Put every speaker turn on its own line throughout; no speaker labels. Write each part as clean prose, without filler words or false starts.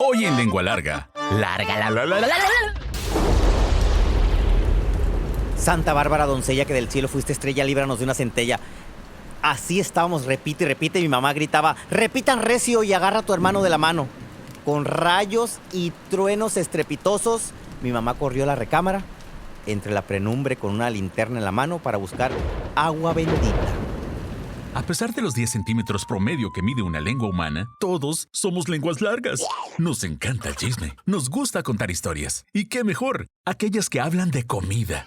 Hoy en Lengua Larga. Larga, la.
Santa Bárbara, doncella, que del cielo fuiste estrella, líbranos de una centella. Así estábamos, repite y repite. Mi mamá gritaba, repitan recio y agarra a tu hermano de la mano. Con rayos y truenos estrepitosos, mi mamá corrió a la recámara, entre la penumbre con una linterna en la mano para buscar agua bendita.
A pesar de los 10 centímetros promedio que mide una lengua humana, todos somos lenguas largas. Nos encanta el chisme, nos gusta contar historias. Y qué mejor, aquellas que hablan de comida.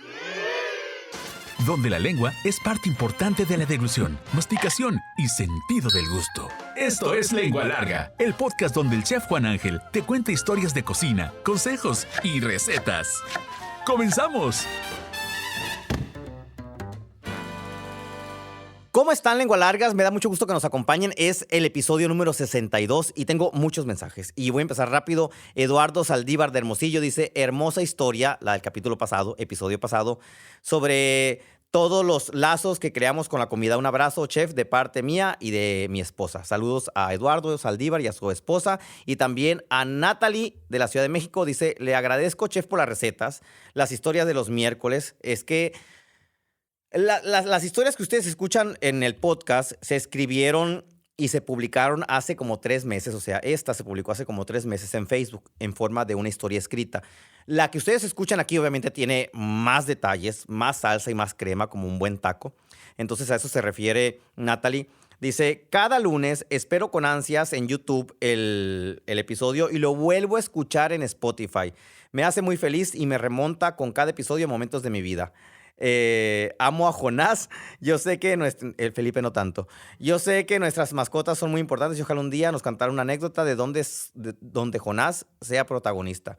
Donde la lengua es parte importante de la deglución, masticación y sentido del gusto. Esto es Lengua Larga, el podcast donde el chef Juan Ángel te cuenta historias de cocina, consejos y recetas. ¡Comenzamos!
¿Cómo están, Lengua Largas? Me da mucho gusto que nos acompañen. Es el episodio número 62 y tengo muchos mensajes. Y voy a empezar rápido. Eduardo Saldívar de Hermosillo dice, hermosa historia, la del capítulo pasado, episodio pasado, sobre todos los lazos que creamos con la comida. Un abrazo, chef, de parte mía y de mi esposa. Saludos a Eduardo Saldívar y a su esposa. Y también a Natalie de la Ciudad de México. Dice, le agradezco, chef, por las recetas, las historias de los miércoles. Es que las historias que ustedes escuchan en el podcast se escribieron y se publicaron hace como 3 meses. O sea, esta se publicó hace como 3 meses en Facebook en forma de una historia escrita. La que ustedes escuchan aquí obviamente tiene más detalles, más salsa y más crema, como un buen taco. Entonces a eso se refiere Natalie. Dice, cada lunes espero con ansias en YouTube el episodio y lo vuelvo a escuchar en Spotify. Me hace muy feliz y me remonta con cada episodio a momentos de mi vida. Amo a Jonás. Yo sé que el Felipe no tanto. Yo sé que nuestras mascotas son muy importantes y ojalá un día nos contara una anécdota de donde Jonás sea protagonista.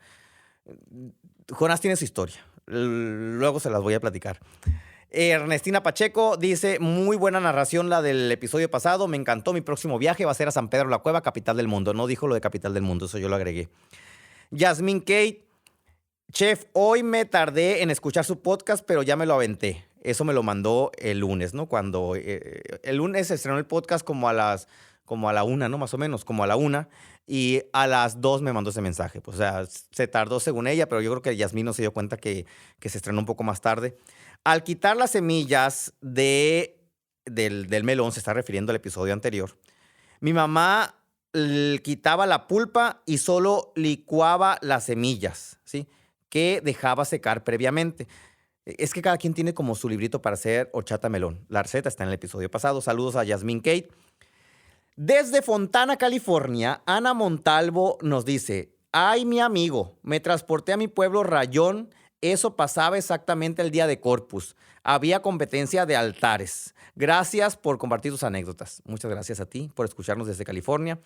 Jonás tiene su historia. Luego se las voy a platicar. Ernestina Pacheco dice, muy buena narración la del episodio pasado. Me encantó. Mi próximo viaje va a ser a San Pedro la Cueva, capital del mundo. No dijo lo de capital del mundo, eso yo lo agregué. Yasmín Kate, chef, hoy me tardé en escuchar su podcast, pero ya me lo aventé. Eso me lo mandó el lunes, ¿no? Cuando el lunes se estrenó el podcast como a la 1, ¿no? Más o menos, como a la 1. Y a las 2 me mandó ese mensaje. Pues, o sea, se tardó según ella, pero yo creo que Yasmín no se dio cuenta que se estrenó un poco más tarde. Al quitar las semillas del melón, se está refiriendo al episodio anterior, mi mamá quitaba la pulpa y solo licuaba las semillas, ¿sí? Que dejaba secar previamente. Es que cada quien tiene como su librito para hacer horchata melón. La receta está en el episodio pasado. Saludos a Yasmín Kate. Desde Fontana, California, Ana Montalvo nos dice, ay, mi amigo, me transporté a mi pueblo Rayón. Eso pasaba exactamente el día de Corpus. Había competencia de altares. Gracias por compartir tus anécdotas. Muchas gracias a ti por escucharnos desde California.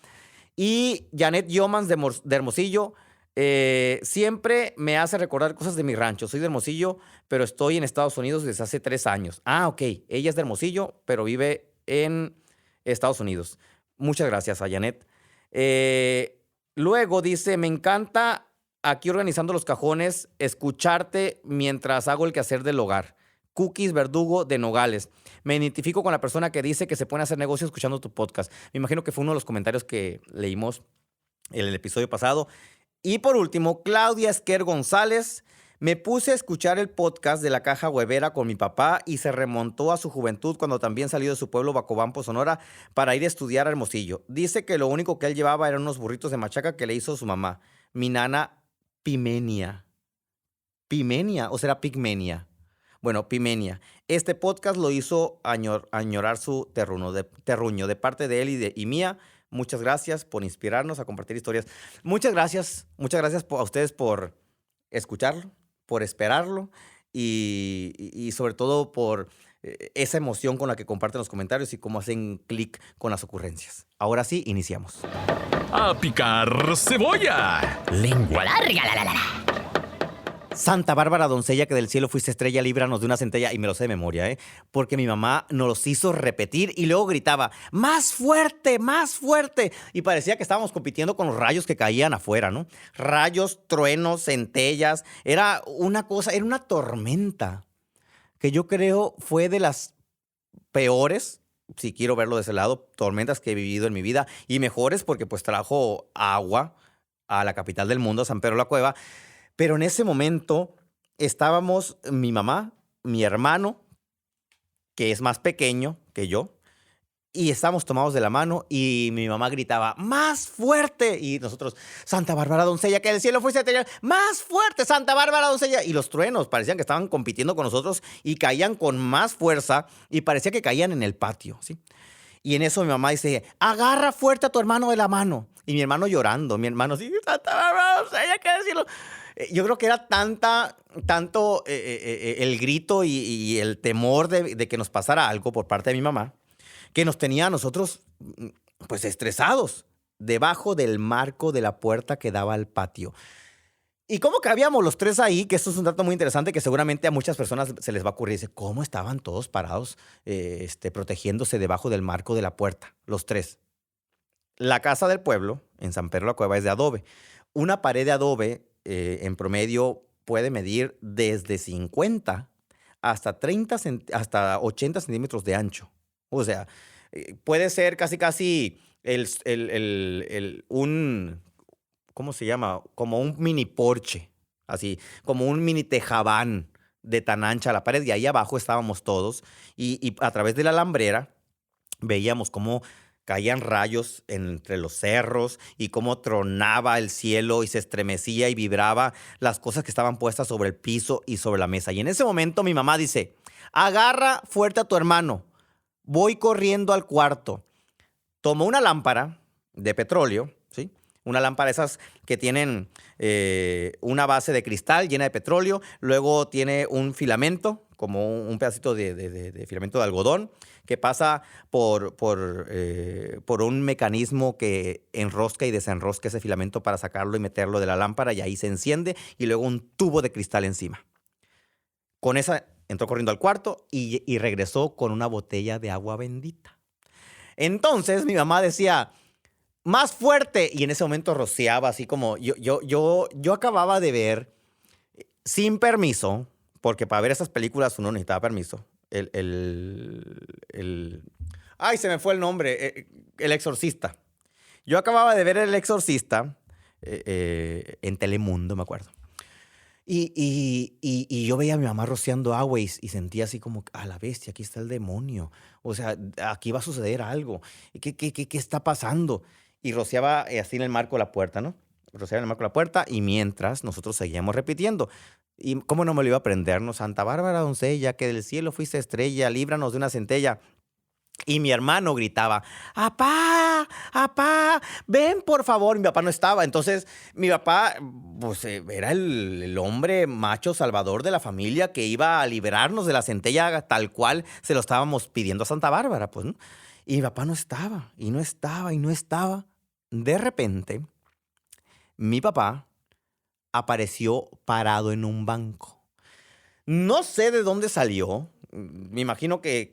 Y Janet Yomans de Hermosillo, siempre me hace recordar cosas de mi rancho. Soy de Hermosillo, pero estoy en Estados Unidos desde hace 3 años. Ah, ok. Ella es de Hermosillo, pero vive en Estados Unidos. Muchas gracias a Janet. Luego dice, me encanta aquí organizando los cajones, escucharte mientras hago el quehacer del hogar. Cookies Verdugo de Nogales. Me identifico con la persona que dice que se puede hacer negocio escuchando tu podcast. Me imagino que fue uno de los comentarios que leímos en el episodio pasado. Y por último, Claudia Esquer González. Me puse a escuchar el podcast de La Caja Huevera con mi papá y se remontó a su juventud cuando también salió de su pueblo Bacobampo, Sonora, para ir a estudiar a Hermosillo. Dice que lo único que él llevaba eran unos burritos de machaca que le hizo su mamá, mi nana Pimenia. ¿Pimenia o será Pigmenia? Bueno, Pimenia. Este podcast lo hizo añorar su terruño de parte de él y mía. Muchas gracias por inspirarnos a compartir historias. Muchas gracias a ustedes por escucharlo, por esperarlo y sobre todo por esa emoción con la que comparten los comentarios y cómo hacen clic con las ocurrencias. Ahora sí, iniciamos.
¡A picar cebolla!
Lengua larga,
Santa Bárbara, doncella, que del cielo fuiste estrella, líbranos de una centella. Y me lo sé de memoria, porque mi mamá nos los hizo repetir y luego gritaba, ¡más fuerte, más fuerte! Y parecía que estábamos compitiendo con los rayos que caían afuera, ¿no? Rayos, truenos, centellas. Era una tormenta que yo creo fue de las peores, si quiero verlo de ese lado, tormentas que he vivido en mi vida. Y mejores porque pues trajo agua a la capital del mundo, San Pedro la Cueva. Pero en ese momento estábamos mi mamá, mi hermano, que es más pequeño que yo, y estábamos tomados de la mano y mi mamá gritaba, ¡más fuerte! Y nosotros, Santa Bárbara doncella, que del cielo fuiste a tener, ¡más fuerte, Santa Bárbara doncella! Y los truenos parecían que estaban compitiendo con nosotros y caían con más fuerza y parecía que caían en el patio, ¿sí? Y en eso mi mamá dice, agarra fuerte a tu hermano de la mano. Y mi hermano llorando, mi hermano, sí, Santa Bárbara doncella, que del cielo... Yo creo que era tanto el grito y el temor de que nos pasara algo por parte de mi mamá, que nos tenía a nosotros, pues, estresados, debajo del marco de la puerta que daba al patio. ¿Y cómo cabíamos los tres ahí? Que esto es un dato muy interesante que seguramente a muchas personas se les va a ocurrir. Dice, ¿cómo estaban todos parados, protegiéndose debajo del marco de la puerta? Los tres. La casa del pueblo, en San Pedro la Cueva, es de adobe. Una pared de adobe, en promedio, puede medir desde 50 hasta 80 centímetros de ancho. O sea, puede ser casi ¿cómo se llama? Como un mini porche, así, como un mini tejabán de tan ancha la pared. Y ahí abajo estábamos todos y a través de la alambrera veíamos cómo caían rayos entre los cerros y cómo tronaba el cielo y se estremecía y vibraba las cosas que estaban puestas sobre el piso y sobre la mesa. Y en ese momento mi mamá dice, agarra fuerte a tu hermano. Voy corriendo al cuarto. Tomo una lámpara de petróleo, ¿sí? Una lámpara esas que tienen una base de cristal llena de petróleo. Luego tiene un filamento, como un pedacito de filamento de algodón, que pasa por un mecanismo que enrosca y desenrosca ese filamento para sacarlo y meterlo de la lámpara. Y ahí se enciende. Y luego un tubo de cristal encima. Con esa entró corriendo al cuarto y regresó con una botella de agua bendita. Entonces mi mamá decía, más fuerte. Y en ese momento rociaba así como, yo acababa de ver, sin permiso, porque para ver esas películas uno necesitaba permiso, ay, se me fue el nombre, El Exorcista. Yo acababa de ver El Exorcista en Telemundo, me acuerdo. Y yo veía a mi mamá rociando agua y sentía así como, a la bestia, aquí está el demonio. O sea, aquí va a suceder algo. ¿Qué está pasando? Y rociaba así en el marco de la puerta, ¿no? Rociaba en el marco de la puerta y mientras nosotros seguíamos repitiendo. ¿Y cómo no me lo iba a aprender, no? Santa Bárbara doncella, que del cielo fuiste estrella, líbranos de una centella. Y mi hermano gritaba, ¡apá! ¡apá! ¡Ven, por favor! Mi papá no estaba. Entonces, mi papá, pues, era el hombre macho salvador de la familia que iba a liberarnos de la centella tal cual se lo estábamos pidiendo a Santa Bárbara, pues, ¿no? Y mi papá no estaba, y no estaba, y no estaba. De repente, mi papá apareció parado en un banco. No sé de dónde salió. Me imagino que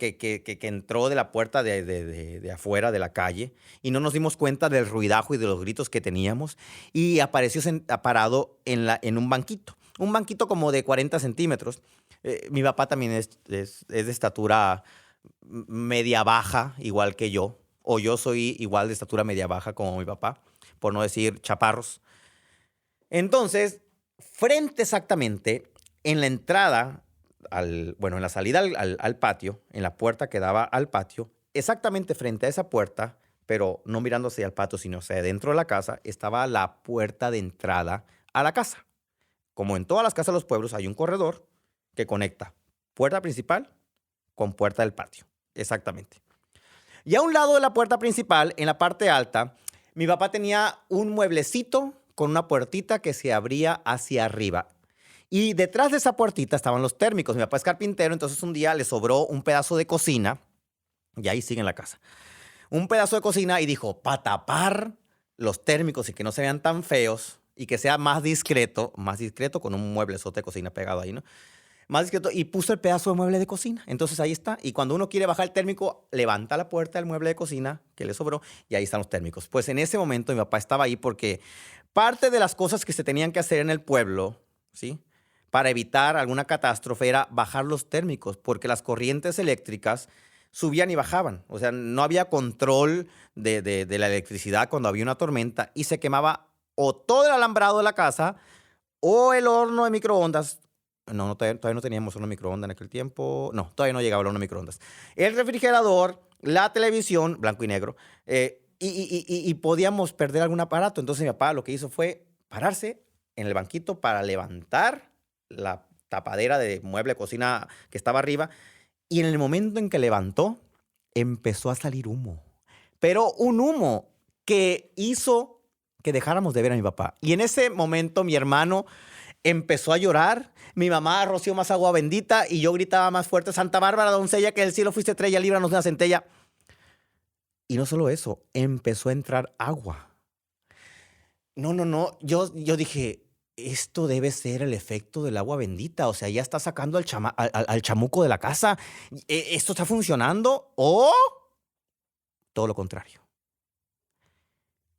entró de la puerta de afuera de la calle y no nos dimos cuenta del ruidajo y de los gritos que teníamos y apareció parado en un banquito. Un banquito como de 40 centímetros. Mi papá también es de estatura media baja, igual que yo. O yo soy igual de estatura media baja como mi papá, por no decir chaparros. Entonces, frente exactamente en la entrada, en la salida al patio, en la puerta que daba al patio, exactamente frente a esa puerta, pero no mirando hacia el patio, sino hacia dentro de la casa, estaba la puerta de entrada a la casa. Como en todas las casas de los pueblos, hay un corredor que conecta puerta principal con puerta del patio. Exactamente. Y a un lado de la puerta principal, en la parte alta, mi papá tenía un mueblecito con una puertita que se abría hacia arriba. Y detrás de esa puertita estaban los térmicos. Mi papá es carpintero, entonces un día le sobró un pedazo de cocina, y ahí sigue en la casa, un pedazo de cocina y dijo, para tapar los térmicos y que no se vean tan feos y que sea más discreto con un mueblezote de cocina pegado ahí, ¿no? Más discreto, y puso el pedazo de mueble de cocina. Entonces ahí está. Y cuando uno quiere bajar el térmico, levanta la puerta del mueble de cocina que le sobró y ahí están los térmicos. Pues en ese momento mi papá estaba ahí porque parte de las cosas que se tenían que hacer en el pueblo, ¿sí?, para evitar alguna catástrofe era bajar los térmicos, porque las corrientes eléctricas subían y bajaban. O sea, no había control de la electricidad cuando había una tormenta y se quemaba o todo el alambrado de la casa o el horno de microondas. No, todavía no teníamos horno de microondas en aquel tiempo. No, todavía no llegaba el horno de microondas. El refrigerador, la televisión, blanco y negro, y podíamos perder algún aparato. Entonces mi papá lo que hizo fue pararse en el banquito para levantar la tapadera de mueble de cocina que estaba arriba. Y en el momento en que levantó, empezó a salir humo. Pero un humo que hizo que dejáramos de ver a mi papá. Y en ese momento mi hermano empezó a llorar. Mi mamá roció más agua bendita y yo gritaba más fuerte: Santa Bárbara, doncella, que del cielo fuiste estrella, líbranos de una centella. Y no solo eso, empezó a entrar agua. No. Yo dije, esto debe ser el efecto del agua bendita. O sea, ya está sacando al chamuco de la casa. ¿Esto está funcionando? ¿O todo lo contrario?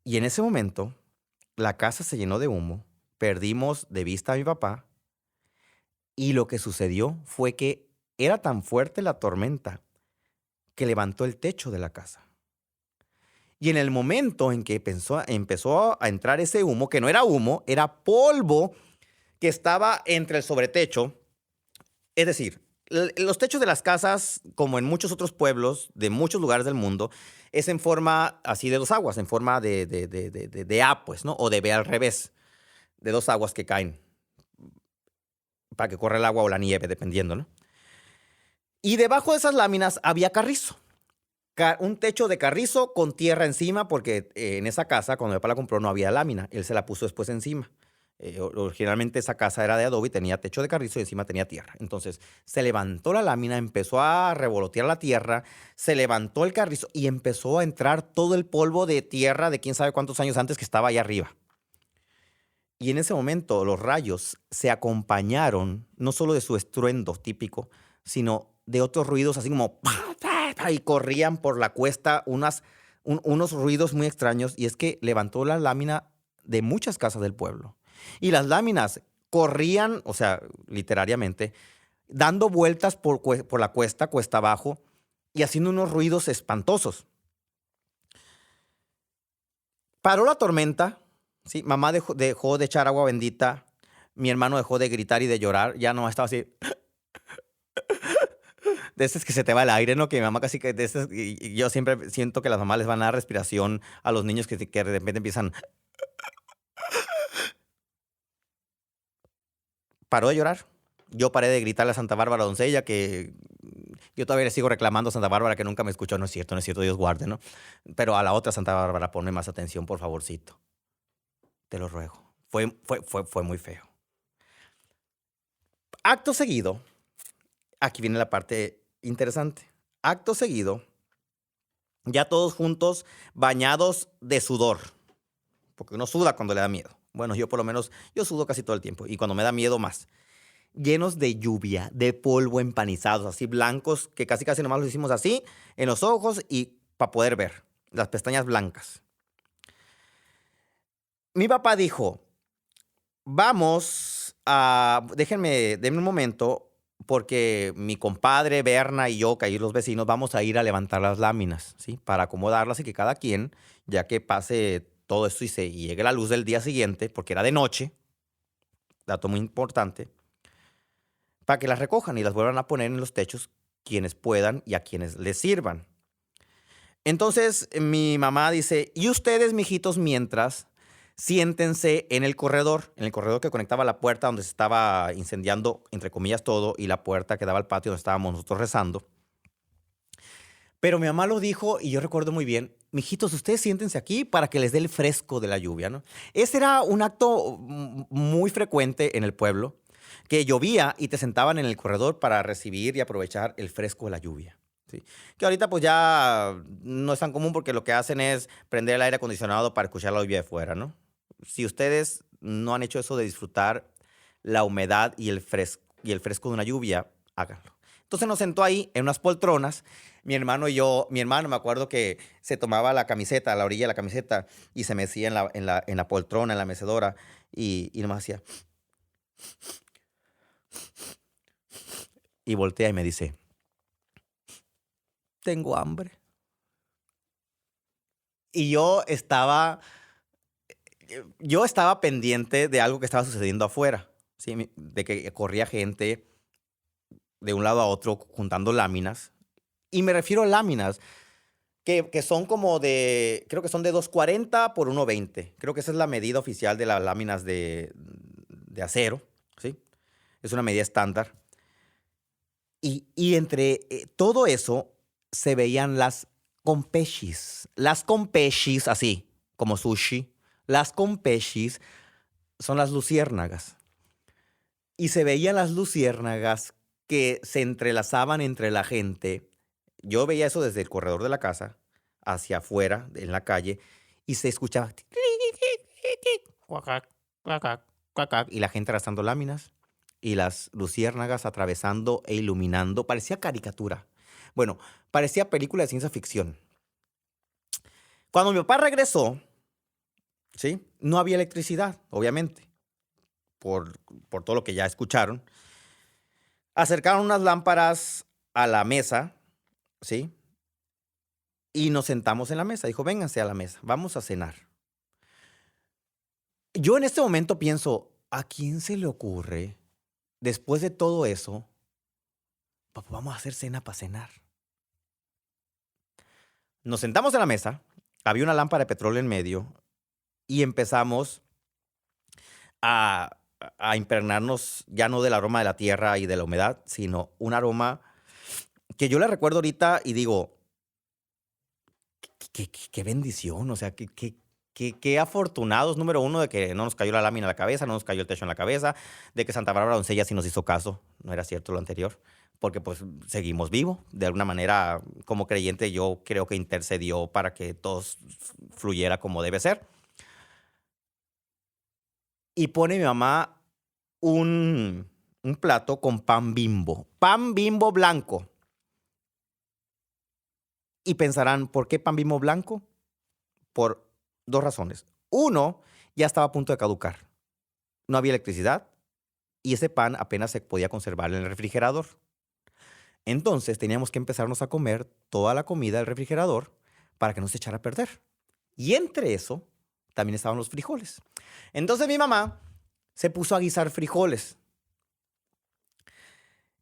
Y en ese momento, la casa se llenó de humo. Perdimos de vista a mi papá. Y lo que sucedió fue que era tan fuerte la tormenta que levantó el techo de la casa. Y en el momento en que empezó a entrar ese humo, que no era humo, era polvo que estaba entre el sobretecho. Es decir, los techos de las casas, como en muchos otros pueblos de muchos lugares del mundo, es en forma así de dos aguas, en forma de A, pues, ¿no? O de B al revés, de dos aguas que caen para que corra el agua o la nieve, dependiendo, ¿no? Y debajo de esas láminas había carrizo. Un techo de carrizo con tierra encima, porque en esa casa, cuando mi papá la compró, no había lámina. Él se la puso después encima. Originalmente esa casa era de adobe y tenía techo de carrizo y encima tenía tierra. Entonces se levantó la lámina, empezó a revolotear la tierra, se levantó el carrizo y empezó a entrar todo el polvo de tierra de quién sabe cuántos años antes que estaba allá arriba. Y en ese momento los rayos se acompañaron no solo de su estruendo típico, sino de otros ruidos así como y corrían por la cuesta unos ruidos muy extraños, y es que levantó la lámina de muchas casas del pueblo. Y las láminas corrían, o sea, literariamente, dando vueltas por la cuesta abajo, y haciendo unos ruidos espantosos. Paró la tormenta, ¿sí? Mamá dejó de echar agua bendita, mi hermano dejó de gritar y de llorar, ya no estaba así... De esas que se te va el aire, ¿no? Que mi mamá casi que... Y yo siempre siento que las mamás les van a dar respiración a los niños que de repente empiezan... Paró de llorar. Yo paré de gritarle a Santa Bárbara, doncella, que yo todavía le sigo reclamando a Santa Bárbara que nunca me escuchó. No es cierto, Dios guarde, ¿no? Pero a la otra Santa Bárbara, ponme más atención, por favorcito. Te lo ruego. Fue muy feo. Acto seguido, aquí viene la parte interesante. Acto seguido, ya todos juntos, bañados de sudor, porque uno suda cuando le da miedo. Bueno, yo por lo menos, yo sudo casi todo el tiempo, y cuando me da miedo más. Llenos de lluvia, de polvo, empanizados, así blancos, que casi nomás los hicimos así, en los ojos y para poder ver, las pestañas blancas. Mi papá dijo, denme un momento, porque mi compadre Berna y yo, que ahí los vecinos, vamos a ir a levantar las láminas, ¿sí? Para acomodarlas y que cada quien, ya que pase todo esto y llegue la luz del día siguiente, porque era de noche, dato muy importante, para que las recojan y las vuelvan a poner en los techos quienes puedan y a quienes les sirvan. Entonces mi mamá dice, y ustedes, mijitos, mientras... siéntense en el corredor que conectaba la puerta donde se estaba incendiando, entre comillas, todo, y la puerta que daba al patio donde estábamos nosotros rezando. Pero mi mamá lo dijo, y yo recuerdo muy bien, mijitos, ustedes siéntense aquí para que les dé el fresco de la lluvia, ¿no? Ese era un acto muy frecuente en el pueblo, que llovía y te sentaban en el corredor para recibir y aprovechar el fresco de la lluvia. Sí. Que ahorita pues ya no es tan común, porque lo que hacen es prender el aire acondicionado para escuchar la lluvia de fuera, ¿no? Si ustedes no han hecho eso de disfrutar la humedad y el fresco de una lluvia, háganlo. Entonces nos sentó ahí en unas poltronas, mi hermano y yo. Mi hermano, me acuerdo que se tomaba la camiseta, la orilla de la camiseta, y se mecía en la poltrona, en la mecedora, y nomás hacía. Y voltea y me dice, tengo hambre. Y yo estaba Yo estaba pendiente de algo que estaba sucediendo afuera, ¿sí? De que corría gente de un lado a otro juntando láminas. Y me refiero a láminas que son como creo que son de 240 por 120. Creo que esa es la medida oficial de las láminas de acero, ¿sí? Es una medida estándar. Y entre todo eso se veían las compeshis. Las compeshis, así como sushi. Las compeshis son las luciérnagas. Y se veían las luciérnagas que se entrelazaban entre la gente. Yo veía eso desde el corredor de la casa hacia afuera, en la calle, y se escuchaba y la gente arrastrando láminas y las luciérnagas atravesando e iluminando. Parecía caricatura. Bueno, parecía película de ciencia ficción. Cuando mi papá regresó, ¿sí? No había electricidad, obviamente, por todo lo que ya escucharon. Acercaron unas lámparas a la mesa, ¿sí? Y nos sentamos en la mesa. Dijo, vénganse a la mesa, vamos a cenar. Yo en este momento pienso, ¿a quién se le ocurre, después de todo eso, papá, vamos a hacer cena para cenar? Nos sentamos en la mesa, había una lámpara de petróleo en medio y empezamos a impregnarnos ya no del aroma de la tierra y de la humedad, sino un aroma que yo le recuerdo ahorita y digo, qué bendición, o sea, qué afortunados, número uno, de que no nos cayó la lámina a la cabeza, no nos cayó el techo en la cabeza, de que Santa Bárbara Doncella sí nos hizo caso, no era cierto lo anterior, porque pues seguimos vivos. De alguna manera, como creyente, yo creo que intercedió para que todo fluyera como debe ser. Y pone mi mamá un plato con pan Bimbo blanco. Y pensarán, ¿por qué pan Bimbo blanco? Por dos razones. Uno, ya estaba a punto de caducar. No había electricidad y ese pan apenas se podía conservar en el refrigerador. Entonces teníamos que empezarnos a comer toda la comida del refrigerador para que no se echara a perder. Y entre eso también estaban los frijoles. Entonces mi mamá se puso a guisar frijoles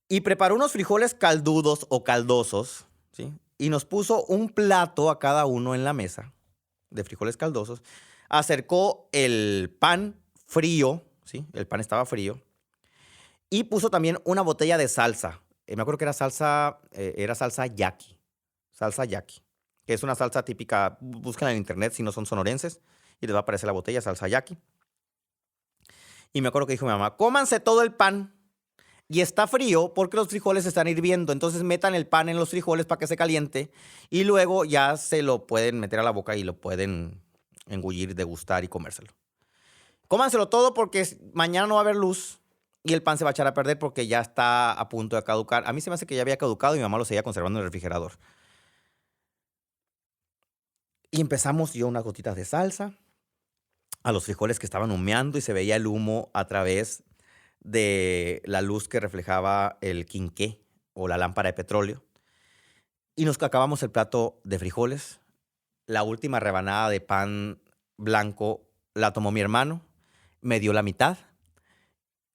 y preparó unos frijoles caldudos o caldosos, ¿sí? Y nos puso un plato a cada uno en la mesa de frijoles caldosos. Acercó el pan frío, ¿sí? El pan estaba frío. Y puso también una botella de salsa. Me acuerdo que era salsa yaqui. Salsa yaqui, que es una salsa típica. Buscan en internet si no son sonorenses y les va a aparecer la botella, salsa yaqui. Y me acuerdo que dijo mi mamá, cómanse todo el pan. Y está frío porque los frijoles están hirviendo. Entonces metan el pan en los frijoles para que se caliente. Y luego ya se lo pueden meter a la boca y lo pueden engullir, degustar y comérselo. Cómanselo todo porque mañana no va a haber luz. Y el pan se va a echar a perder porque ya está a punto de caducar. A mí se me hace que ya había caducado y mi mamá lo seguía conservando en el refrigerador. Y empezamos yo unas gotitas de salsa a los frijoles que estaban humeando y se veía el humo a través de la luz que reflejaba el quinqué o la lámpara de petróleo. Y nos acabamos el plato de frijoles. La última rebanada de pan blanco la tomó mi hermano, me dio la mitad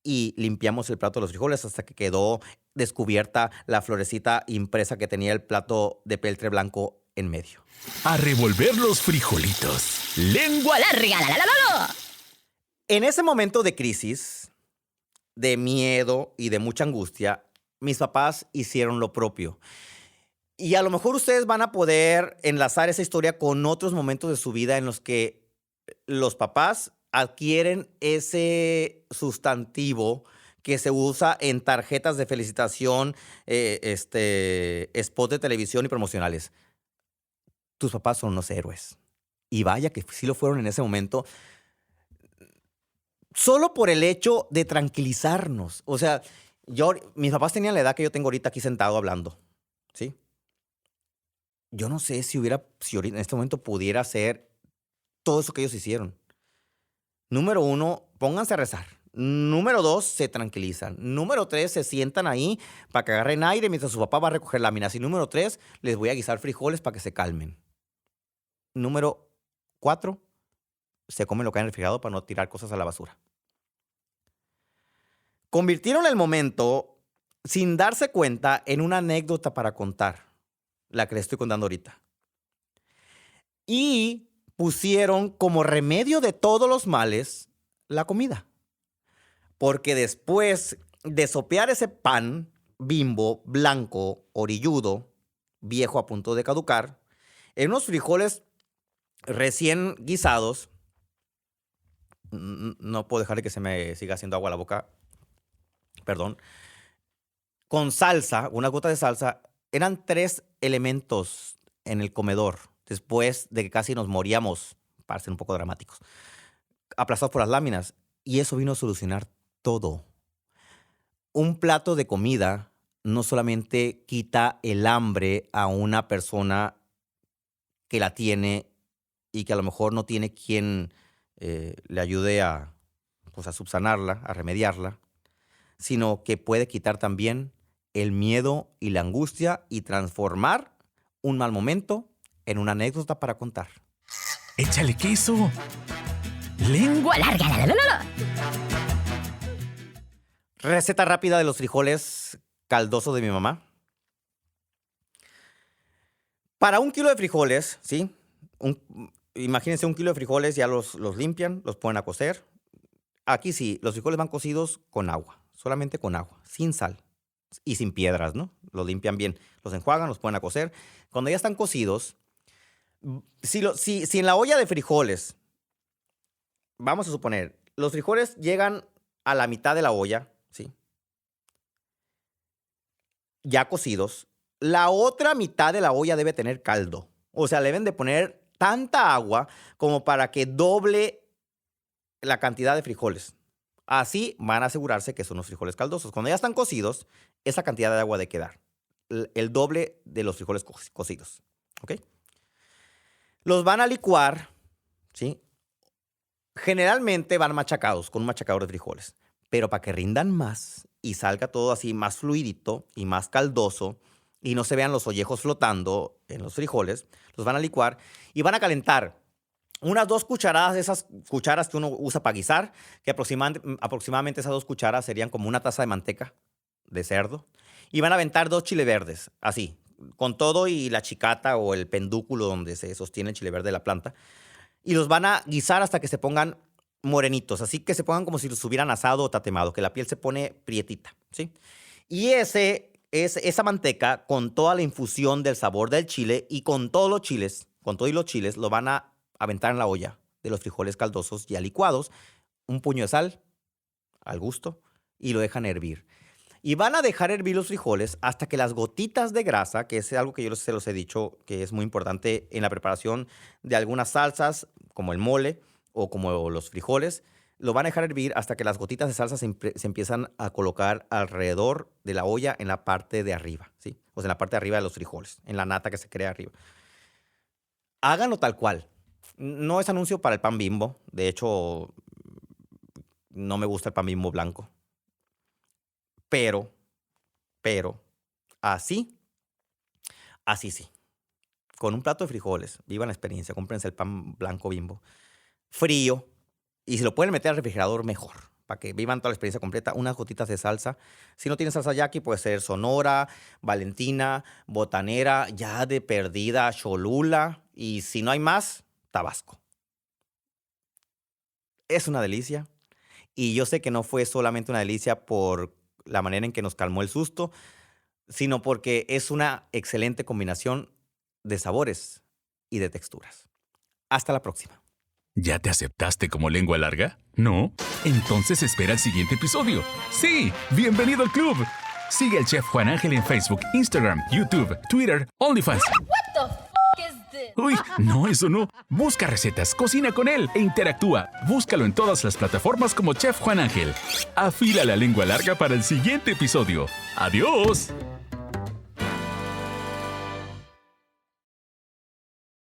y limpiamos el plato de los frijoles hasta que quedó descubierta la florecita impresa que tenía el plato de peltre blanco en medio.
A revolver los frijolitos. Lengua larga.
En ese momento de crisis, de miedo y de mucha angustia, mis papás hicieron lo propio. Y a lo mejor ustedes van a poder enlazar esa historia con otros momentos de su vida en los que los papás adquieren ese sustantivo que se usa en tarjetas de felicitación, spots de televisión y promocionales. Tus papás son los héroes. Y vaya que sí lo fueron en ese momento. Solo por el hecho de tranquilizarnos. O sea, mis papás tenían la edad que yo tengo ahorita aquí sentado hablando, ¿sí? Yo no sé si en este momento pudiera hacer todo eso que ellos hicieron. Número 1, pónganse a rezar. Número 2, se tranquilizan. Número 3, se sientan ahí para que agarren aire mientras su papá va a recoger láminas. Y número 3, les voy a guisar frijoles para que se calmen. Número 4, se comen lo que hay en el refrigerador para no tirar cosas a la basura. Convirtieron el momento, sin darse cuenta, en una anécdota para contar, la que les estoy contando ahorita. Y pusieron como remedio de todos los males la comida. Porque después de sopear ese pan Bimbo, blanco, orilludo, viejo a punto de caducar, en unos frijoles recién guisados, no puedo dejar que se me siga haciendo agua a la boca, perdón, con salsa, una gota de salsa, eran 3 elementos en el comedor, después de que casi nos moríamos, para ser un poco dramáticos, aplastados por las láminas, y eso vino a solucionar todo. Un plato de comida no solamente quita el hambre a una persona que la tiene y que a lo mejor no tiene quien le ayude a subsanarla, a remediarla, sino que puede quitar también el miedo y la angustia y transformar un mal momento en una anécdota para contar.
¡Échale queso! ¡Lengua larga!
Receta rápida de los frijoles caldosos de mi mamá. Para 1 kilo de frijoles, ¿sí? Imagínense 1 kilo de frijoles, ya los limpian, los ponen a cocer. Aquí sí, los frijoles van cocidos con agua, solamente con agua, sin sal y sin piedras, ¿no? Los limpian bien, los enjuagan, los ponen a cocer. Cuando ya están cocidos, si en la olla de frijoles, vamos a suponer, los frijoles llegan a la mitad de la olla, ¿sí? Ya cocidos, la otra mitad de la olla debe tener caldo. O sea, le deben de poner tanta agua como para que doble la cantidad de frijoles. Así van a asegurarse que son los frijoles caldosos. Cuando ya están cocidos, esa cantidad de agua debe quedar. El doble de los frijoles cocidos. ¿Ok? Los van a licuar, ¿sí? Generalmente van machacados con un machacador de frijoles. Pero para que rindan más y salga todo así más fluidito y más caldoso y no se vean los ollejos flotando en los frijoles, los van a licuar y van a calentar unas 2 cucharadas de esas cucharas que uno usa para guisar, que aproximadamente esas 2 cucharas serían como una taza de manteca de cerdo. Y van a aventar 2 chile verdes, así, con todo y la chicata o el pendúculo donde se sostiene el chile verde de la planta. Y los van a guisar hasta que se pongan morenitos, así que se pongan como si los hubieran asado o tatemado, que la piel se pone prietita, ¿sí? Y esa manteca, con toda la infusión del sabor del chile y con todos los chiles, lo van a aventar en la olla de los frijoles caldosos ya licuados, un puño de sal al gusto y lo dejan hervir. Y van a dejar hervir los frijoles hasta que las gotitas de grasa, que es algo que yo se los he dicho que es muy importante en la preparación de algunas salsas, como el mole o como los frijoles, lo van a dejar hervir hasta que las gotitas de salsa se empiezan a colocar alrededor de la olla en la parte de arriba, ¿sí? O sea, en la parte de arriba de los frijoles, en la nata que se crea arriba. Háganlo tal cual. No es anuncio para el pan Bimbo. De hecho, no me gusta el pan Bimbo blanco. Pero, así sí. Con un plato de frijoles, vivan la experiencia, cómprense el pan blanco Bimbo. Frío. Y si lo pueden meter al refrigerador, mejor. Para que vivan toda la experiencia completa. Unas gotitas de salsa. Si no tienen salsa yaqui, puede ser Sonora, Valentina, Botanera, ya de perdida, Cholula. Y si no hay más, Tabasco. Es una delicia. Y yo sé que no fue solamente una delicia por la manera en que nos calmó el susto, sino porque es una excelente combinación de sabores y de texturas. Hasta la próxima.
¿Ya te aceptaste como lengua larga? ¿No? Entonces espera el siguiente episodio. ¡Sí! ¡Bienvenido al club! Sigue al Chef Juan Ángel en Facebook, Instagram, YouTube, Twitter, OnlyFans. Uy, no, eso no. Busca recetas, cocina con él e interactúa. Búscalo en todas las plataformas como Chef Juan Ángel. Afila la lengua larga para el siguiente episodio. ¡Adiós!